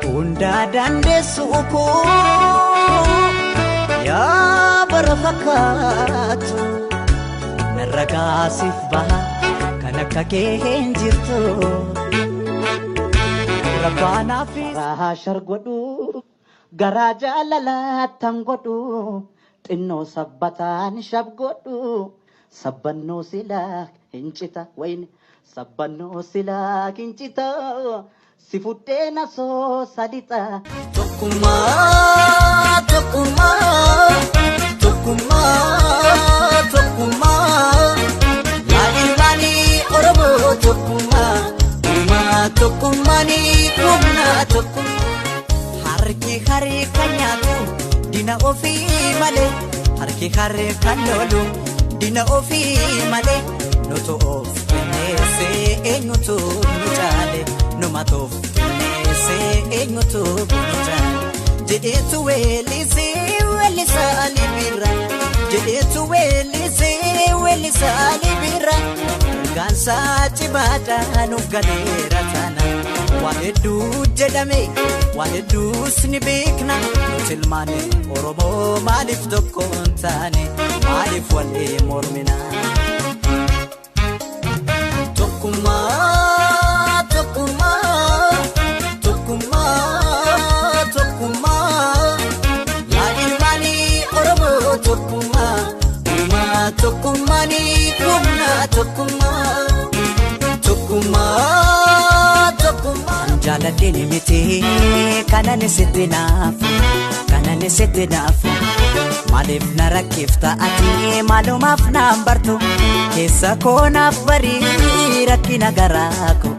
hunda dandeessuuko yaa bara fakkaatu narra gaasiif baha kan akka kee hin jirtu rabbaanaaf raashar godhu garaa jaalalaattan godhu xinnoo sabbataan shab godhu sabbannoo silaa hincita wayne sabbannoo silaa hincita si fuddeena soo salita tokkummaa tokkummaa tokkummaa tokkummaa yaa ilmaanii oromoo tokkummaa tokkummaanii humnaa tokkummaa harki haree kan nyaatu dina ofii malee harki haree kan lolu dina ofii malee nutu of kenneessee eenyutu nu caale numatuuf kenneessee eenyutu nu caale jedheetu weellisee weellisaa libira jedheetu weellisee weellisaa libira gaansaa cimaadhaa nuuf galeera taana waan hedduu jedhame waan hedduus ni beekna nuti ilmaanii oromoo maaliif tokko hin taane maaliif walii mormina tokkummaa tokkummaa tokkummaa tokkummaa yaa ilmaanii oromoo tokkummaa tokkummaanii humnaa tokkummaa tokkummaa tokkummaa jaaladheen miti kanan sitti naaf maaliif na rakkiifta ati maalumaaf naan bartu keessa koo naaf barii rakkina garaa koo